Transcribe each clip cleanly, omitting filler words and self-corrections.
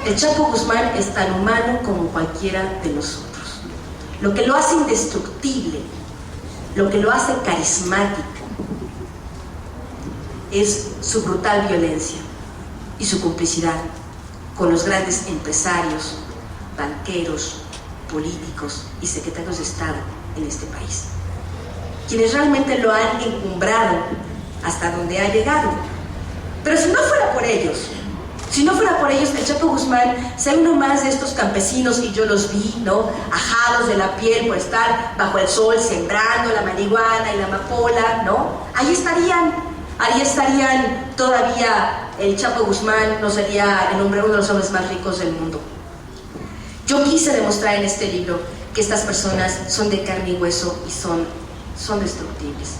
El Chapo Guzmán es tan humano como cualquiera de nosotros. Lo que lo hace indestructible, lo que lo hace carismático, es su brutal violencia y su complicidad con los grandes empresarios, banqueros, políticos y secretarios de Estado en este país, quienes realmente lo han encumbrado hasta donde ha llegado. Pero si no fuera por ellos, el Chapo Guzmán sería uno más de estos campesinos, y yo los vi, ¿no?, ajados de la piel por estar bajo el sol sembrando la marihuana y la amapola, ¿no? Ahí estarían todavía. El Chapo Guzmán no sería uno de los hombres más ricos del mundo. Yo quise demostrar en este libro que estas personas son de carne y hueso y son destructibles.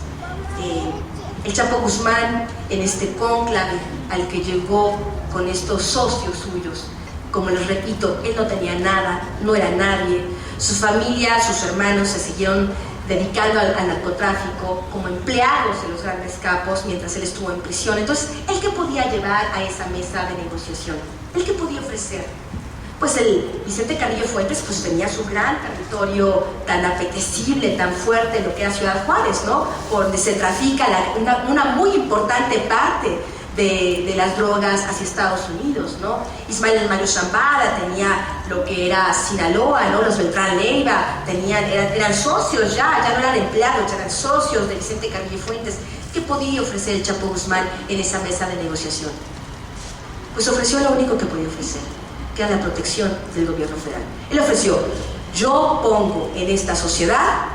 El Chapo Guzmán, en este cónclave al que llegó con estos socios suyos, como les repito, él no tenía nada, no era nadie. Su familia, sus hermanos se siguieron dedicando al narcotráfico como empleados de los grandes capos mientras él estuvo en prisión. Entonces, ¿él qué podía llevar a esa mesa de negociación? ¿Él qué podía ofrecer? Pues el Vicente Carrillo Fuentes pues tenía su gran territorio tan apetecible, tan fuerte, lo que era Ciudad Juárez, ¿no?, por donde se trafica una muy importante parte de las drogas hacia Estados Unidos, ¿no? Ismael El Mayo Zambada tenía lo que era Sinaloa, ¿no?, los Beltrán Leiva, eran socios ya no eran empleados, eran socios de Vicente Carrillo Fuentes. ¿Qué podía ofrecer el Chapo Guzmán en esa mesa de negociación? Pues ofreció lo único que podía ofrecer, que era la protección del gobierno federal. Él ofreció: yo pongo en esta sociedad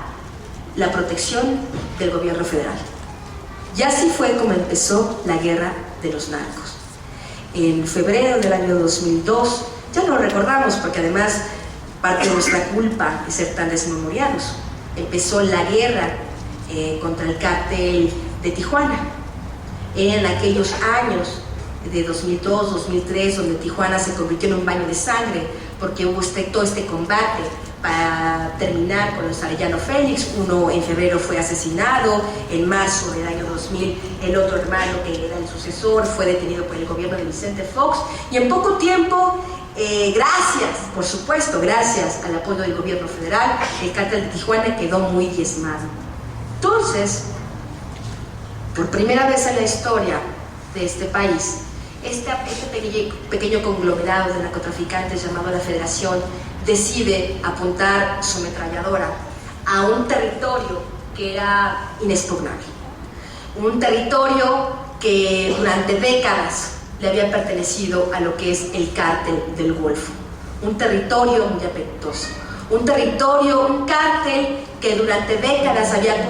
la protección del gobierno federal. Y así fue como empezó la guerra de los narcos. En febrero del año 2002, ya no lo recordamos porque además parte de nuestra culpa es ser tan desmemoriados, empezó la guerra contra el cártel de Tijuana. En aquellos años de 2002, 2003, donde Tijuana se convirtió en un baño de sangre porque hubo todo este combate para terminar con los Arellano Félix. Uno en febrero fue asesinado, en marzo del año 2000 el otro hermano, que era el sucesor, fue detenido por el gobierno de Vicente Fox, y en poco tiempo, por supuesto, gracias al apoyo del gobierno federal, el cártel de Tijuana quedó muy diezmado. Entonces, por primera vez en la historia de este país, este pequeño conglomerado de narcotraficantes llamado la Federación decide apuntar su ametralladora a un territorio que era inexpugnable, un territorio que durante décadas le había pertenecido a lo que es el cártel del Golfo, un territorio muy apetitoso, un cártel que durante décadas había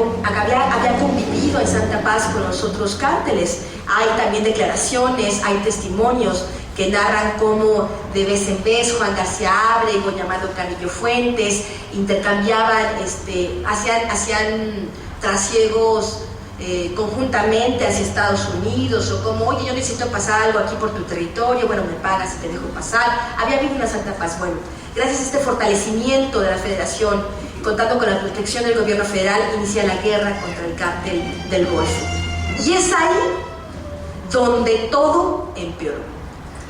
convivido en Santa Paz con los otros cárteles. Hay también declaraciones, hay testimonios que narran cómo de vez en vez Juan García Ábrego, llamado Carrillo Fuentes, intercambiaban, hacían trasiegos conjuntamente hacia Estados Unidos, o como: oye, yo necesito pasar algo aquí por tu territorio, bueno, me pagas y te dejo pasar. Había habido una Santa Paz. Bueno, gracias a este fortalecimiento de la Federación, contando con la protección del gobierno federal, inicia la guerra contra el cártel del Golfo. Y es ahí donde todo empeoró,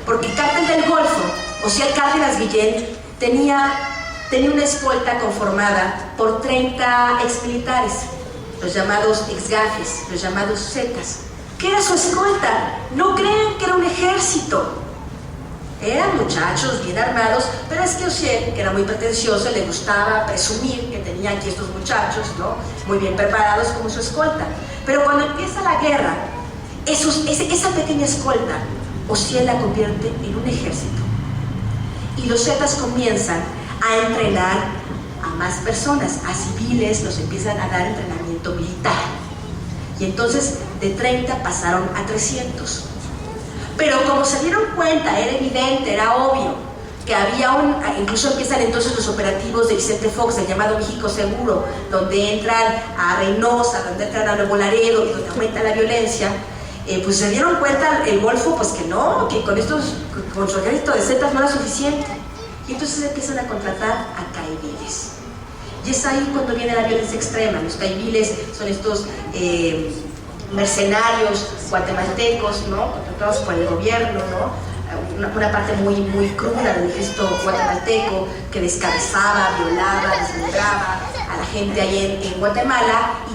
porque el cártel del Golfo, o sea, el cártel Asguillén, tenía una escolta conformada por 30 exmilitares, los llamados exgafes, los llamados zetas. ¿Qué era su escolta? No crean que era un ejército. Eran muchachos bien armados, pero es que Ociel, que era muy pretencioso, le gustaba presumir que tenía aquí estos muchachos, ¿no?, muy bien preparados como su escolta. Pero cuando empieza la guerra, esa pequeña escolta, Ociel la convierte en un ejército. Y los zetas comienzan a entrenar a más personas, a civiles, los empiezan a dar entrenamiento militar. Y entonces de 30 pasaron a 300. Pero como se dieron cuenta, era evidente, era obvio, que había incluso empiezan entonces los operativos de Vicente Fox, el llamado México Seguro, donde entran a Reynosa, donde entran a Nuevo Laredo y donde aumenta la violencia. Pues se dieron cuenta el Golfo, pues que no, que con su ejército de zetas no era suficiente. Y entonces empiezan a contratar a caiviles. Y es ahí cuando viene la violencia extrema. Los caiviles son estos mercenarios guatemaltecos, ¿no?, contratados por el gobierno, ¿no?, una parte muy cruda del ejército guatemalteco que descabezaba, violaba, desmembraba a la gente ahí en Guatemala, y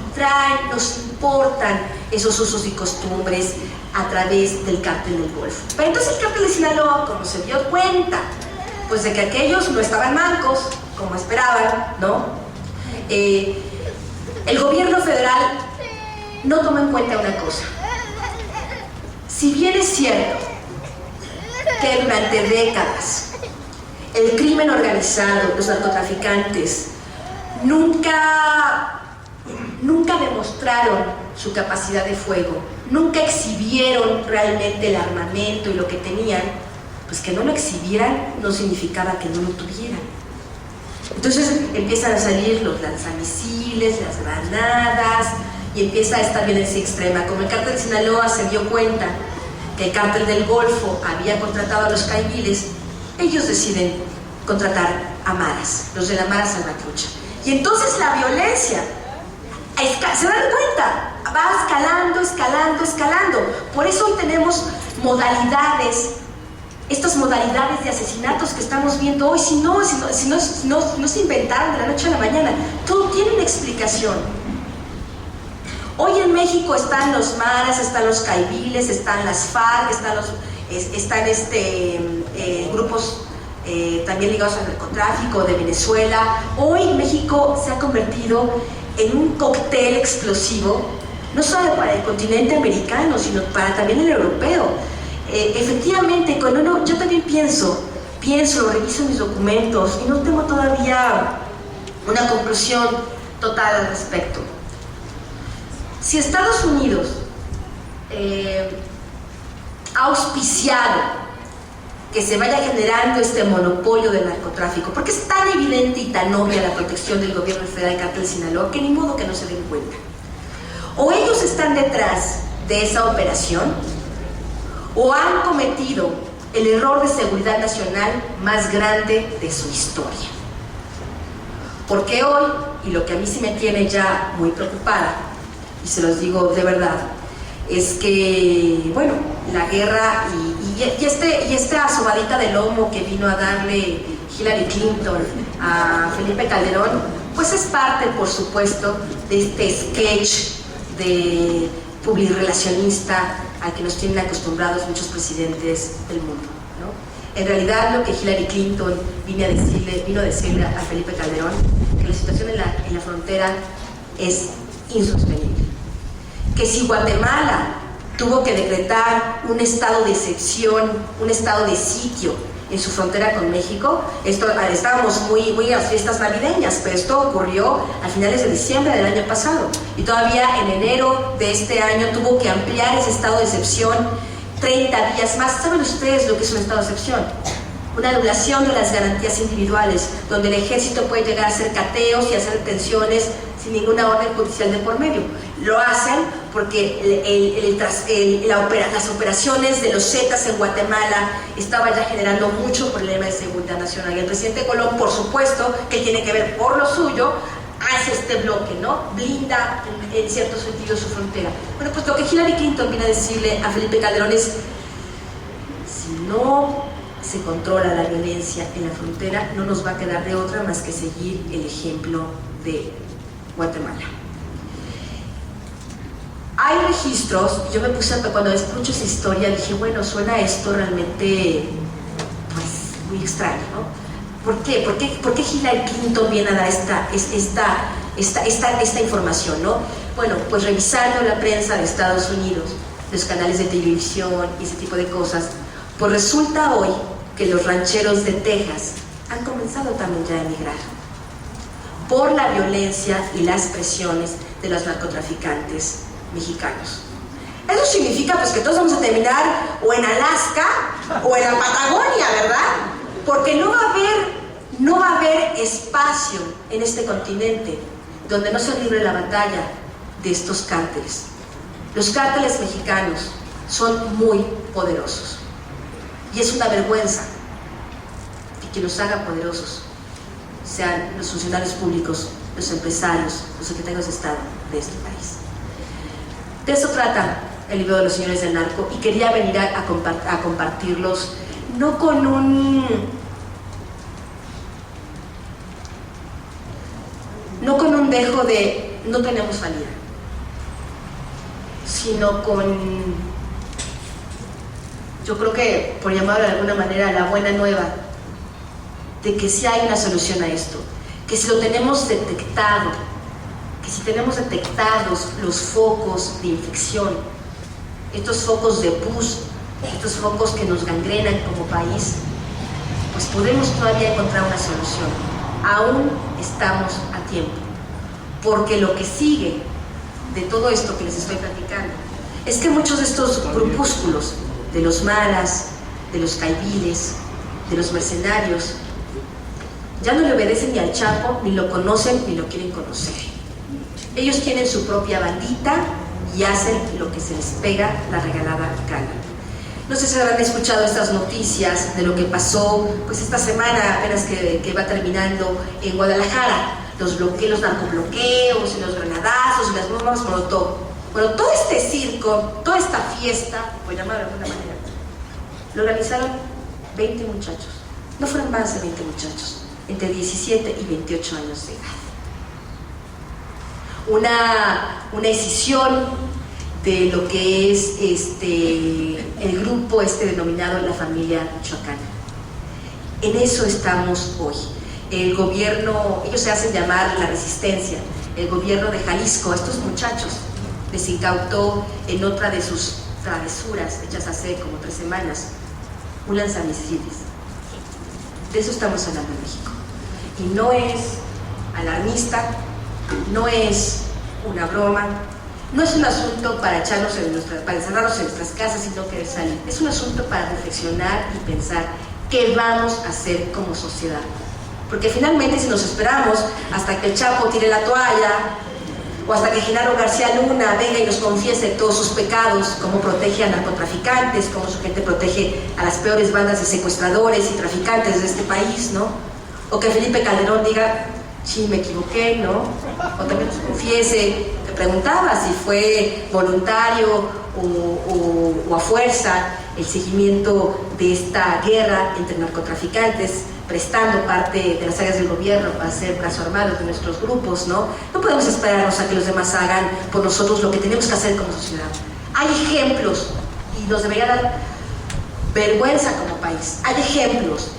nos importan esos usos y costumbres a través del cártel del Golfo. Pero entonces el cártel de Sinaloa, como se dio cuenta pues de que aquellos no estaban mancos como esperaban, ¿no? El gobierno federal no toma en cuenta una cosa. Si bien es cierto que durante décadas el crimen organizado, los narcotraficantes, nunca demostraron su capacidad de fuego, nunca exhibieron realmente el armamento y lo que tenían, pues que no lo exhibieran no significaba que no lo tuvieran. Entonces empiezan a salir los lanzamisiles, las granadas, y empieza esta violencia extrema. Como el cártel de Sinaloa se dio cuenta que el cártel del Golfo había contratado a los caiviles, ellos deciden contratar a maras, los de la Mara Salvatrucha. Y entonces la violencia, se dan cuenta, va escalando. Por eso hoy tenemos modalidades, estas modalidades de asesinatos que estamos viendo hoy. Si no se inventaron de la noche a la mañana, todo tiene una explicación. Hoy en México están los maras, están los caiviles, están las FARC, están grupos también ligados al narcotráfico de Venezuela. Hoy México se ha convertido en un cóctel explosivo, no solo para el continente americano, sino para también el europeo. Efectivamente, yo también pienso, reviso mis documentos y no tengo todavía una conclusión total al respecto. Si Estados Unidos ha auspiciado que se vaya generando este monopolio del narcotráfico, porque es tan evidente y tan obvia la protección del gobierno federal del cártel de Sinaloa, que ni modo que no se den cuenta. O ellos están detrás de esa operación, o han cometido el error de seguridad nacional más grande de su historia. Porque hoy, y lo que a mí sí me tiene ya muy preocupada, y se los digo de verdad, es que, bueno, la guerra y esta sobadita de lomo que vino a darle Hillary Clinton a Felipe Calderón, pues es parte, por supuesto, de este sketch de publirelacionista al que nos tienen acostumbrados muchos presidentes del mundo, ¿no? En realidad, lo que Hillary Clinton vino a decirle a Felipe Calderón, que la situación en la frontera es insostenible. Que si Guatemala tuvo que decretar un estado de excepción, un estado de sitio en su frontera con México, estábamos muy a las fiestas navideñas, pero esto ocurrió a finales de diciembre del año pasado, y todavía en enero de este año tuvo que ampliar ese estado de excepción 30 días más. ¿Saben ustedes lo que es un estado de excepción? Una anulación de las garantías individuales, donde el ejército puede llegar a hacer cateos y hacer detenciones sin ninguna orden judicial de por medio. Lo hacen porque las operaciones de los Zetas en Guatemala estaban ya generando mucho problema de seguridad nacional. Y el presidente Colón, por supuesto, que tiene que ver por lo suyo, hace este bloque, ¿no? Blinda en cierto sentido su frontera. Bueno, pues lo que Hillary Clinton viene a decirle a Felipe Calderón es: si no se controla la violencia en la frontera, no nos va a quedar de otra más que seguir el ejemplo de Guatemala. Hay registros, yo me puse, cuando escucho esa historia, dije, bueno, suena esto realmente, pues, muy extraño, ¿no? ¿Por qué? ¿Por qué Hillary Clinton viene a dar esta información, ¿no? Bueno, pues revisando la prensa de Estados Unidos, los canales de televisión y ese tipo de cosas, pues resulta hoy que los rancheros de Texas han comenzado también ya a emigrar por la violencia y las presiones de los narcotraficantes mexicanos. Eso significa pues que todos vamos a terminar o en Alaska o en la Patagonia, ¿verdad? Porque no va a haber espacio en este continente donde no se libre la batalla de estos cárteles. Los cárteles mexicanos son muy poderosos y es una vergüenza que los haga poderosos sean los funcionarios públicos, los empresarios, los secretarios de Estado de este país. De eso trata el libro de los señores del narco, y quería venir a compartirlos, no con un dejo de no tenemos salida, sino con, yo creo que, por llamarlo de alguna manera, la buena nueva de que sí hay una solución a esto, que si lo tenemos detectado, que si tenemos detectados los focos de infección, estos focos de pus, estos focos que nos gangrenan como país, pues podemos todavía encontrar una solución. Aún estamos a tiempo, porque lo que sigue de todo esto que les estoy platicando es que muchos de estos grupúsculos, de los maras, de los caiviles, de los mercenarios, ya no le obedecen ni al Chapo, ni lo conocen, ni lo quieren conocer. Ellos tienen su propia bandita y hacen lo que se les pega la regalada gana. No sé si habrán escuchado estas noticias de lo que pasó pues esta semana apenas que va terminando en Guadalajara, los narcobloqueos y los granadazos y las bombas molotov. Bueno, todo este circo, toda esta fiesta, por llamarlo de alguna manera, lo organizaron 20 muchachos. No fueron más de 20 muchachos, entre 17 y 28 años de edad. Una decisión de lo que es el grupo denominado la familia Michoacán. En eso estamos hoy. El gobierno, ellos se hacen llamar la resistencia, el gobierno de Jalisco, a estos muchachos les incautó en otra de sus travesuras hechas hace como 3 semanas, un lanzamisiles. De eso estamos hablando en México. Y no es alarmista, no es una broma, no es un asunto para para encerrarnos en nuestras casas y no querer salir. Es un asunto para reflexionar y pensar qué vamos a hacer como sociedad. Porque finalmente, si nos esperamos hasta que el Chapo tire la toalla, o hasta que Genaro García Luna venga y nos confiese todos sus pecados, cómo protege a narcotraficantes, cómo su gente protege a las peores bandas de secuestradores y traficantes de este país, ¿no? O que Felipe Calderón diga, sí, me equivoqué, ¿no? O también nos confiese, te preguntaba si fue voluntario o a fuerza el seguimiento de esta guerra entre narcotraficantes, prestando parte de las áreas del gobierno para ser brazo armado de nuestros grupos, ¿no? No podemos esperarnos a que los demás hagan por nosotros lo que tenemos que hacer como sociedad. Hay ejemplos, y nos debería dar vergüenza como país, hay ejemplos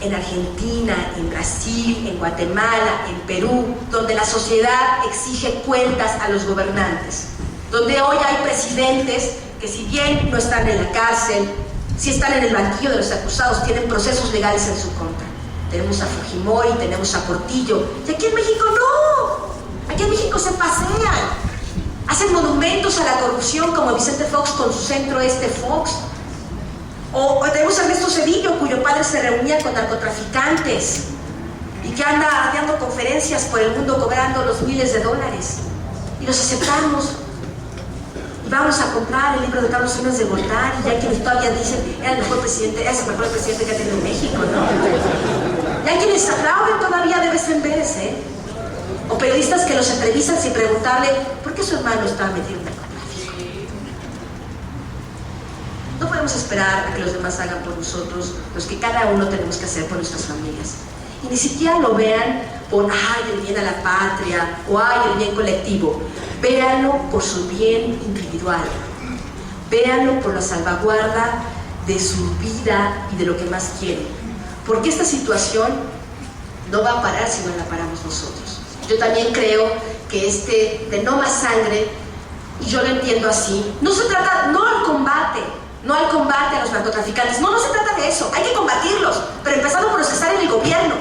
en Argentina, en Brasil, en Guatemala, en Perú, donde la sociedad exige cuentas a los gobernantes, donde hoy hay presidentes que, si bien no están en la cárcel, si están en el banquillo de los acusados, tienen procesos legales en su contra. Tenemos a Fujimori, tenemos a Portillo, y aquí en México no. Aquí en México se pasean, hacen monumentos a la corrupción como Vicente Fox con su centro Fox. O tenemos a Ernesto Zedillo, cuyo padre se reunía con narcotraficantes y que anda dando conferencias por el mundo cobrando los miles de dólares. Y los aceptamos. Y vamos a comprar el libro de Carlos Salinas de Gortari, y hay quienes todavía dicen, era el mejor presidente, es el mejor presidente que ha tenido México, ¿no? Y hay quienes aplauden todavía de vez en vez, ¿eh? O periodistas que los entrevistan sin preguntarle por qué su hermano estaba metido en narcotráfico. No podemos esperar a que los demás hagan por nosotros los que cada uno tenemos que hacer por nuestras familias. Y ni siquiera lo vean por, ay, el bien a la patria, o ay, el bien colectivo. Véanlo por su bien individual. Véanlo por la salvaguarda de su vida y de lo que más quieren. Porque esta situación no va a parar si no la paramos nosotros. Yo también creo que de no más sangre, y yo lo entiendo así, no se trata, no al combate a los narcotraficantes, no se trata de eso, hay que combatirlos, pero empezando por los que están en el gobierno,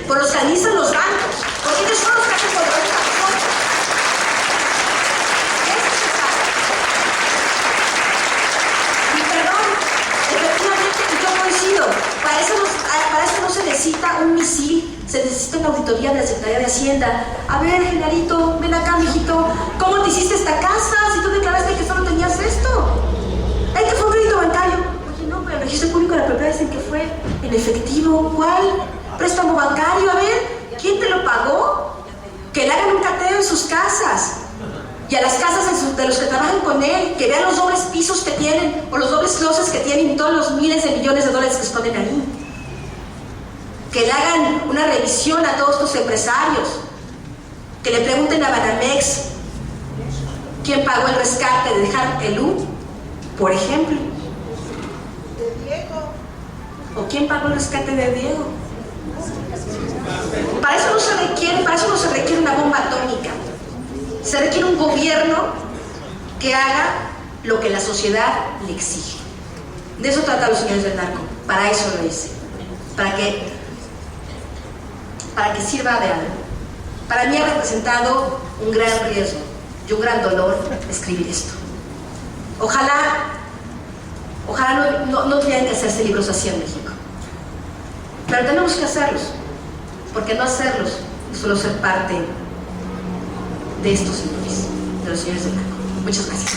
por los que administran los bancos, porque ellos son los que hacen poder a nosotros. Y perdón, efectivamente, yo coincido, para eso no se necesita un misil, se necesita una auditoría de la Secretaría de Hacienda. A ver, Genarito, ven acá, mijito, ¿cómo te hiciste esta casa si tú declaraste que solo tenías esto? ¿Es que fue un crédito bancario? Oye, no, pero el registro público de la propiedad dicen que fue en efectivo. ¿Cuál? ¿Préstamo bancario? A ver, ¿quién te lo pagó? Que le hagan un cateo en sus casas. y a las casas de los que trabajan con él, que vean los dobles pisos que tienen o los dobles closets que tienen y todos los miles de millones de dólares que esconden ahí. Que le hagan una revisión a todos estos empresarios, que le pregunten a Banamex quién pagó el rescate de Harp-Elú, por ejemplo. ¿O quién pagó el rescate de Diego? Para eso no se requiere una bomba atómica. Se requiere un gobierno que haga lo que la sociedad le exige. De eso tratan los señores del narco. Para eso lo hice. Para que sirva de algo. Para mí ha representado un gran riesgo y un gran dolor escribir esto. Ojalá no tuvieran que hacerse libros así en México. Pero tenemos que hacerlos, porque no hacerlos es solo ser parte de estos señores, de los señores del narco. Muchas gracias.